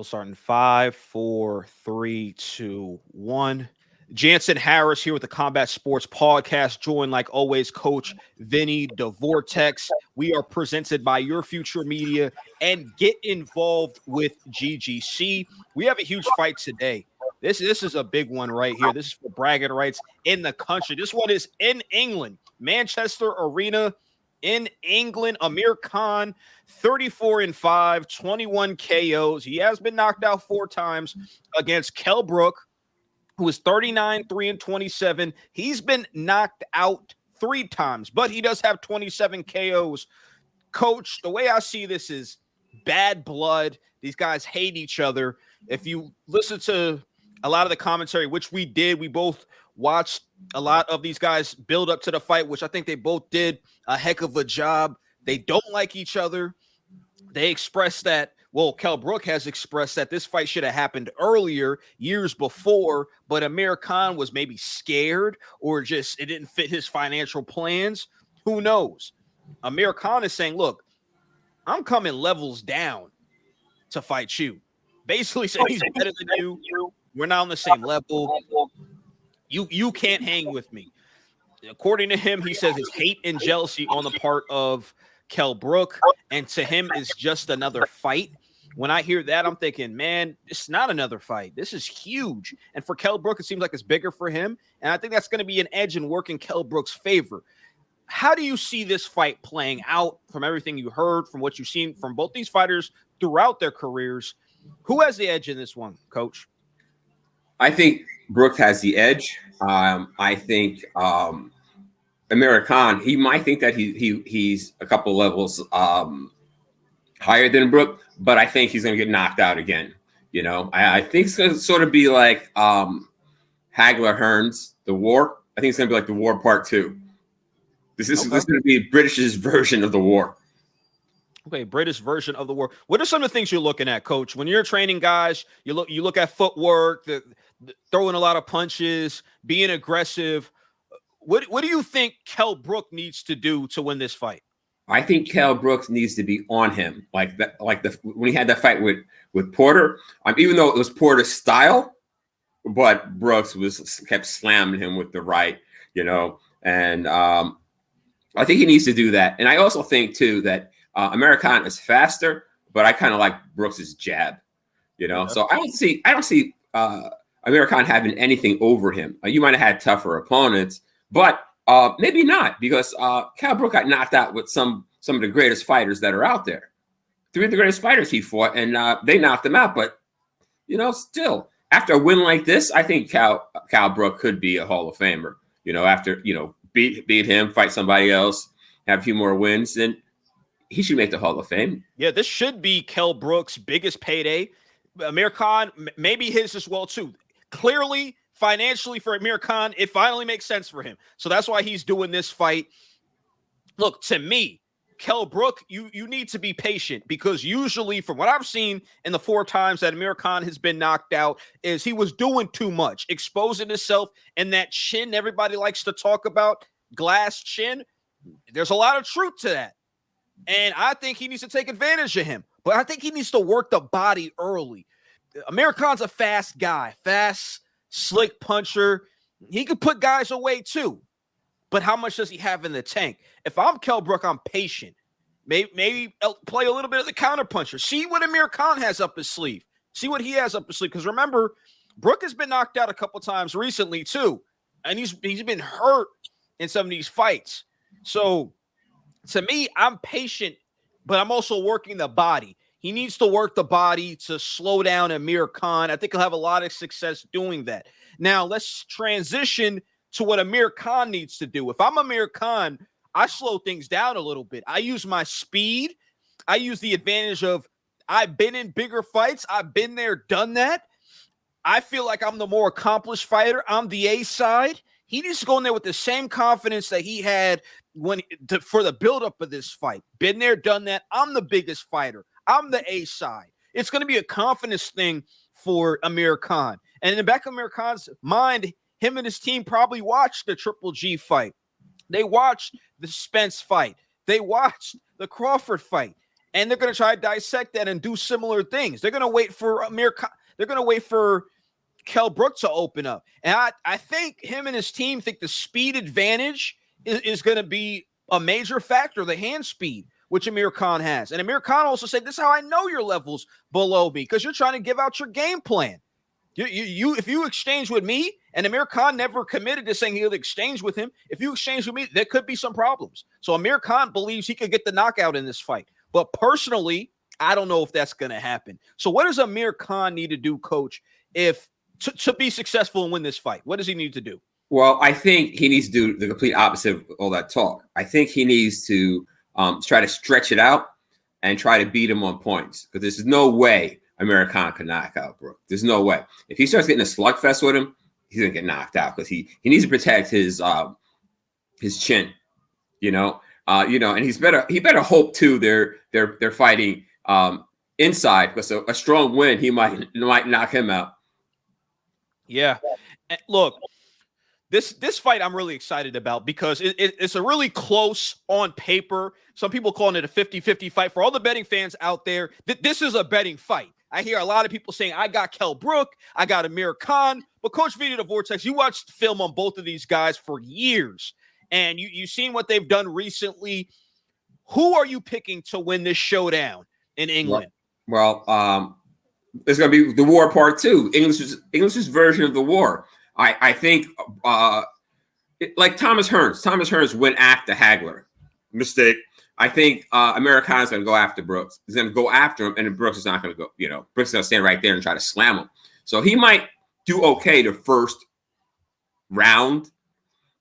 We'll start in five, four, three, two, one. Jansen Harris here with the Combat Sports Podcast, joined like always, Coach Vinny DeVortex. We are presented by Your Future Media and get involved with GGC. We have a huge fight today. This is a big one right here. This is for bragging rights in the country. This one is in England, Manchester Arena in England. Amir Khan, 34-5, 21 KOs. He has been knocked out 4 times against Kell Brook, who is 39, 3-27. He's been knocked out 3 times, but he does have 27 KOs. Coach, the way I see this is bad blood. These guys hate each other. If you listen to a lot of the commentary, which we did, we both watched a lot of these guys build up to the fight, which I think they both did a heck of a job. They don't like each other. They expressed that, well, Kell Brook has expressed that this fight should have happened earlier, years before, but Amir Khan was maybe scared or just it didn't fit his financial plans. Who knows? Amir Khan is saying, look, I'm coming levels down to fight you. Basically saying he's better than you. We're not on the same level. You can't hang with me. According to him, he says it's hate and jealousy on the part of Kell Brook, and to him is just another fight. When I hear that, I'm thinking, man, it's not another fight. This is huge. And for Kell Brook, it seems like it's bigger for him. And I think that's going to be an edge and work in Kell Brook's favor. How do you see this fight playing out from everything you heard, from what you've seen from both these fighters throughout their careers? Who has the edge in this one, Coach? I think Brook has the edge. I think Amir Khan, he might think that he's a couple levels higher than Brook, but I think he's going to get knocked out again. You know, I think it's going to sort of be like Hagler Hearns, The War. I think it's going to be like The War Part 2. This is going to be British's version of The War. Okay, British version of The War. What are some of the things you're looking at, Coach? When you're training guys, you look at footwork, the throwing a lot of punches, being aggressive. What do you think Kell Brook needs to do to win this fight? I think Kell Brook needs to be on him, when he had that fight with Porter. Even though it was Porter's style, but Brooks kept slamming him with the right, and I think he needs to do that. And I also think too that Amir Khan is faster, but I kind of like Brooks's jab, Yeah. So I don't see Amir Khan having anything over him. You might have had tougher opponents, but maybe not, because Kell Brook got knocked out with some of the greatest fighters that are out there. 3 of the greatest fighters he fought, and they knocked him out. But still, after a win like this, I think Kell Brook could be a Hall of Famer. After beat him, fight somebody else, have a few more wins, then he should make the Hall of Fame. Yeah, this should be Kell Brook's biggest payday. Amir Khan, maybe his as well too. Clearly, financially for Amir Khan, it finally makes sense for him. So that's why he's doing this fight. Look, to me, Kell Brook, you need to be patient, because usually from what I've seen in the 4 times that Amir Khan has been knocked out is he was doing too much, exposing himself, and that chin everybody likes to talk about, glass chin. There's a lot of truth to that. And I think he needs to take advantage of him. But I think he needs to work the body early. Amir Khan's a fast guy, fast, slick puncher. He could put guys away too. But how much does he have in the tank? If I'm Kell Brook, I'm patient. Maybe play a little bit of the counter puncher. See what Amir Khan has up his sleeve. See what he has up his sleeve. Because remember, Brook has been knocked out a couple times recently too. And he's been hurt in some of these fights. So to me, I'm patient, but I'm also working the body. He needs to work the body to slow down Amir Khan. I think he'll have a lot of success doing that. Now, let's transition to what Amir Khan needs to do. If I'm Amir Khan, I slow things down a little bit. I use my speed. I use the advantage of I've been in bigger fights. I've been there, done that. I feel like I'm the more accomplished fighter. I'm the A side. He needs to go in there with the same confidence that he had for the buildup of this fight. Been there, done that. I'm the biggest fighter. I'm the A side. It's going to be a confidence thing for Amir Khan. And in the back of Amir Khan's mind, him and his team probably watched the Triple G fight. They watched the Spence fight. They watched the Crawford fight. and they're going to try to dissect that and do similar things. They're going to wait for Amir Khan. They're going to wait for Kell Brook to open up. And I think him and his team think the speed advantage is going to be a major factor, the hand speed, which Amir Khan has. And Amir Khan also said, this is how I know your level's below me, because you're trying to give out your game plan. If you exchange with me, and Amir Khan never committed to saying he'll exchange with him, if you exchange with me, there could be some problems. So Amir Khan believes he could get the knockout in this fight. But personally, I don't know if that's going to happen. So what does Amir Khan need to do, Coach, to be successful and win this fight? What does he need to do? Well, I think he needs to do the complete opposite of all that talk. I think he needs to try to stretch it out and try to beat him on points, because there's no way Amir Khan can knock out Brook. There's no way. If he starts getting a slugfest with him, he's gonna get knocked out, because he needs to protect his chin, and he better hope too they're fighting inside, because a strong win he might knock him out. Yeah, look, this fight I'm really excited about, because it's a really close on paper. Some people calling it a 50-50 fight. For all the betting fans out there, this is a betting fight. I hear a lot of people saying, I got Kell Brook, I got Amir Khan. But Coach Vinny the Vortex, you watched film on both of these guys for years, and you've seen what they've done recently. Who are you picking to win this showdown in England? Well, it's going to be the war part 2, English's version of the war. I think like Thomas Hearns. Thomas Hearns went after Hagler. Mistake. I think Amir Khan is going to go after Brooks. He's going to go after him, and then Brooks is not going to go. Brooks is going to stand right there and try to slam him. So he might do okay the first round,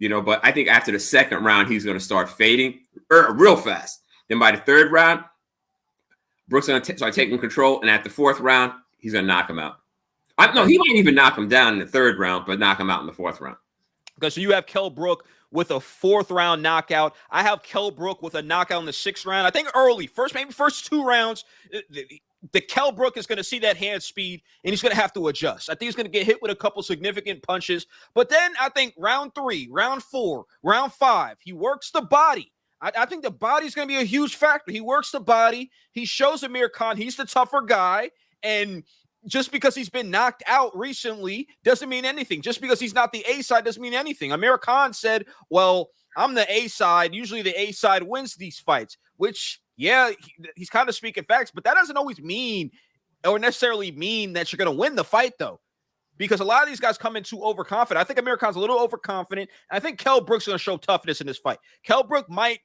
but I think after the second round, he's going to start fading real fast. Then by the third round, Brooks is going to start taking control, and at the fourth round, he's going to knock him out. No, he might even knock him down in the third round, but knock him out in the fourth round. Okay, so you have Kell Brook with a fourth round knockout. I have Kell Brook with a knockout in the sixth round. I think early, first 2 rounds, the Kell Brook is going to see that hand speed, and he's going to have to adjust. I think he's going to get hit with a couple significant punches. But then I think round 3, round 4, round 5, he works the body. I think the body is going to be a huge factor. He works the body. He shows Amir Khan he's the tougher guy, and just because he's been knocked out recently doesn't mean anything. Just because he's not the A side doesn't mean anything. Amir Khan said, well, I'm the A side. Usually the A side wins these fights, which, yeah, he's kind of speaking facts, but that doesn't always mean or necessarily mean that you're going to win the fight, though, because a lot of these guys come in too overconfident. I think Amir Khan's a little overconfident. I think Kell Brook's going to show toughness in this fight. Kell Brook might,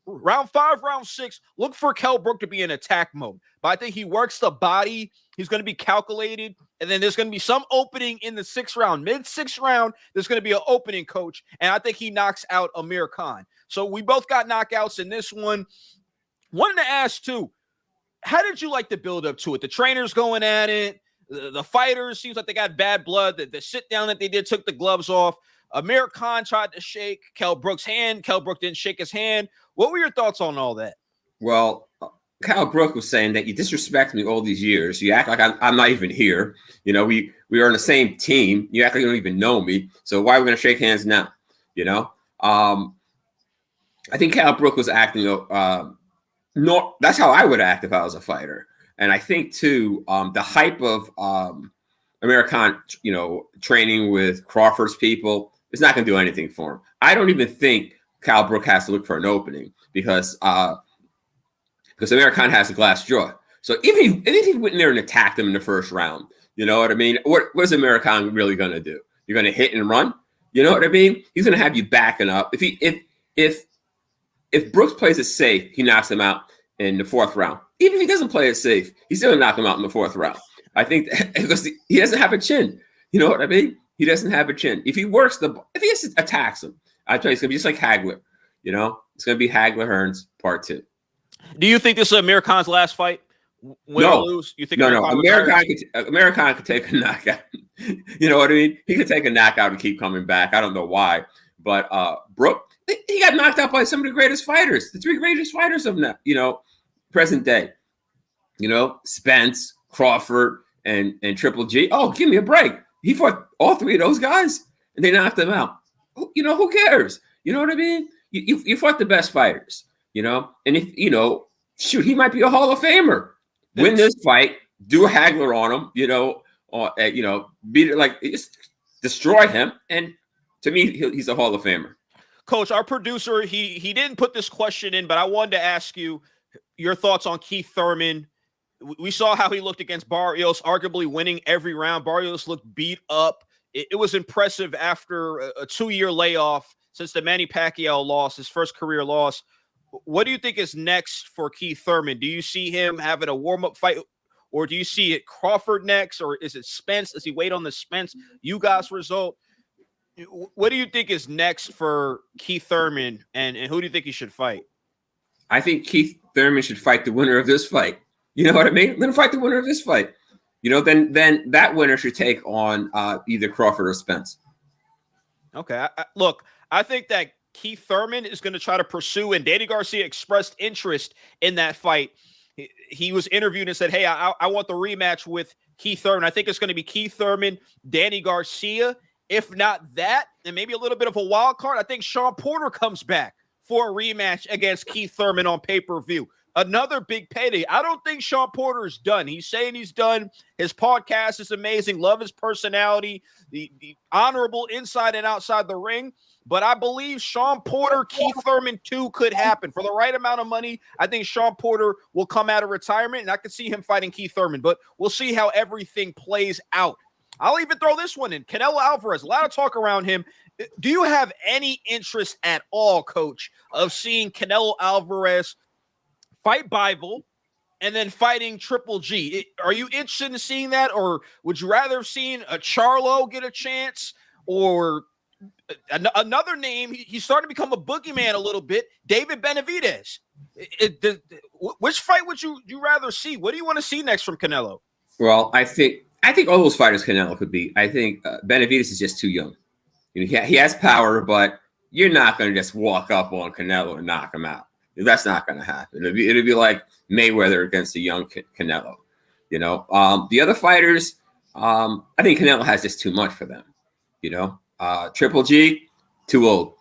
round 5, round 6, look for Kell Brook to be in attack mode. But I think he works the body. He's going to be calculated. And then there's going to be some opening in the 6th round. Mid-6th round, there's going to be an opening, Coach. And I think he knocks out Amir Khan. So we both got knockouts in this one. Wanted to ask, too, how did you like the build-up to it? The trainers going at it. The fighters, seems like they got bad blood. The sit-down that they did took the gloves off. Amir Khan tried to shake Kell Brook's hand. Kell Brook didn't shake his hand. What were your thoughts on all that? Well, Kell Brook was saying that you disrespect me all these years. You act like I'm not even here. We are on the same team. You act like you don't even know me. So why are we going to shake hands now? I think Kell Brook was acting. That's how I would act if I was a fighter. And I think too, the hype of Amir Khan, training with Crawford's people, it's not going to do anything for him. I don't even think Kell Brook has to look for an opening because Amir Khan has a glass jaw. So even if he went in there and attacked him in the first round, you know what I mean? What is Amir Khan really going to do? You're going to hit and run? You know what I mean? He's going to have you backing up. If Brooks plays it safe, he knocks him out in the 4th round. Even if he doesn't play it safe, he's still going to knock him out in the 4th round. I think because he doesn't have a chin. You know what I mean? He doesn't have a chin. If he just attacks him, I tell you, it's going to be just like Hagler. It's going to be Hagler Hearns part 2. Do you think this is Amir Khan's last fight? Win or lose? You think no. Amir Khan could take a knockout. You know what I mean? He could take a knockout and keep coming back. I don't know why, but Brook, he got knocked out by some of the greatest fighters, the 3 greatest fighters of now, present day. Spence, Crawford, and Triple G. Oh, give me a break. He fought all 3 of those guys, and they knocked them out. Who cares? You know what I mean? You fought the best fighters. And if shoot, he might be a Hall of Famer. Win this fight, do a haggler on him, beat it, like just destroy him. And to me, he's a Hall of Famer. Coach, our producer, he didn't put this question in, but I wanted to ask you your thoughts on Keith Thurman. We saw how he looked against Barrios, arguably winning every round. Barrios looked beat up. It was impressive after a 2-year layoff since the Manny Pacquiao loss, his first career loss. What do you think is next for Keith Thurman? Do you see him having a warm-up fight, or do you see it Crawford next, or is it Spence? Does he wait on the Spence Ugas result? What do you think is next for Keith Thurman, and who do you think he should fight? I think Keith Thurman should fight the winner of this fight. You know what I mean? Let him fight the winner of this fight. Then that winner should take on either Crawford or Spence. Okay. Look, I think that Keith Thurman is going to try to pursue, and Danny Garcia expressed interest in that fight. He was interviewed and said, hey, I want the rematch with Keith Thurman. I think it's going to be Keith Thurman, Danny Garcia. If not that, and maybe a little bit of a wild card, I think Sean Porter comes back for a rematch against Keith Thurman on pay-per-view. Another big payday. I don't think Sean Porter is done. He's saying he's done. His podcast is amazing. Love his personality, the honorable inside and outside the ring. But I believe Sean Porter, Keith Thurman 2 could happen. For the right amount of money, I think Sean Porter will come out of retirement, and I could see him fighting Keith Thurman. But we'll see how everything plays out. I'll even throw this one in. Canelo Alvarez, a lot of talk around him. Do you have any interest at all, Coach, of seeing Canelo Alvarez fight Bivol and then fighting Triple G? Are you interested in seeing that, or would you rather have seen a Charlo get a chance, or another name? He's starting to become a boogeyman a little bit, David Benavidez. Which fight would you rather see? What do you want to see next from Canelo? Well, I think all those fighters Canelo could beat. I think Benavidez is just too young. He has power, but you're not going to just walk up on Canelo and knock him out. That's not going to happen. It'll be like Mayweather against a young Canelo. The other fighters, I think Canelo has just too much for them. Triple G, too old.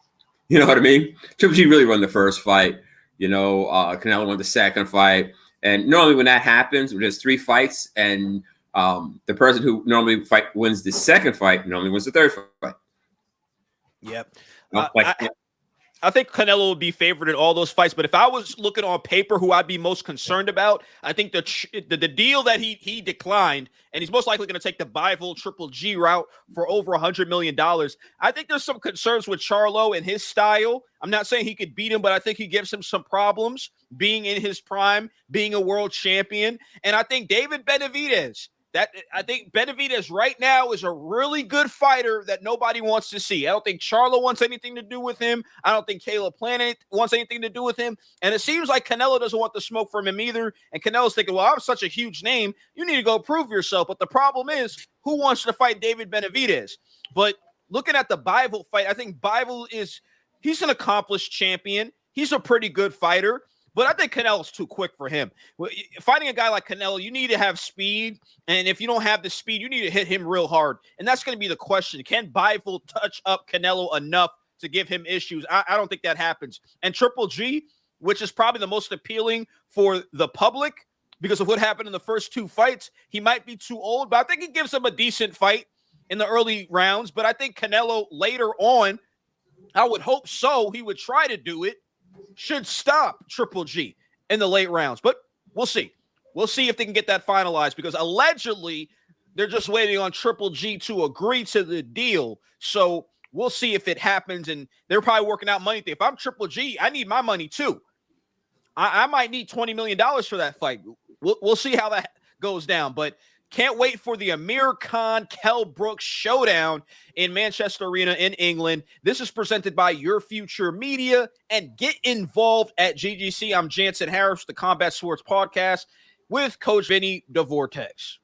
You know what I mean? Triple G really won the first fight. Canelo won the second fight. And normally when that happens, when there's 3 fights, and the person who normally wins the second fight normally wins the third fight. Yep. I think Canelo would be favored in all those fights, but if I was looking on paper who I'd be most concerned about, I think the deal that he declined, and he's most likely going to take the Bivol Triple G route for over $100 million. I think there's some concerns with Charlo and his style. I'm not saying he could beat him, but I think he gives him some problems being in his prime, being a world champion. And I think David Benavidez, I think Benavidez right now is a really good fighter that nobody wants to see. I don't think Charlo wants anything to do with him. I don't think Caleb Plant wants anything to do with him. And it seems like Canelo doesn't want the smoke from him either. And Canelo's thinking, well, I'm such a huge name. You need to go prove yourself. But the problem is, who wants to fight David Benavidez? But looking at the Bivol fight, I think Bivol he's an accomplished champion. He's a pretty good fighter. But I think Canelo's too quick for him. Fighting a guy like Canelo, you need to have speed. And if you don't have the speed, you need to hit him real hard. And that's going to be the question. Can Bivol touch up Canelo enough to give him issues? I don't think that happens. And Triple G, which is probably the most appealing for the public because of what happened in the first 2 fights, he might be too old. But I think he gives him a decent fight in the early rounds. But I think Canelo later on, I would hope so, he would try to do it, should stop Triple G in the late rounds. But we'll see. We'll see if they can get that finalized, because allegedly they're just waiting on Triple G to agree to the deal. So we'll see if it happens, and they're probably working out money. If I'm Triple G, I need my money too. I might need $20 million for that fight. We'll see how that goes down. But can't wait for the Amir Khan Kell Brook showdown in Manchester Arena in England. This is presented by Your Future Media, and get involved at GGC. I'm Jansen Harris, the Combat Sports Podcast, with Coach Vinny DeVortex.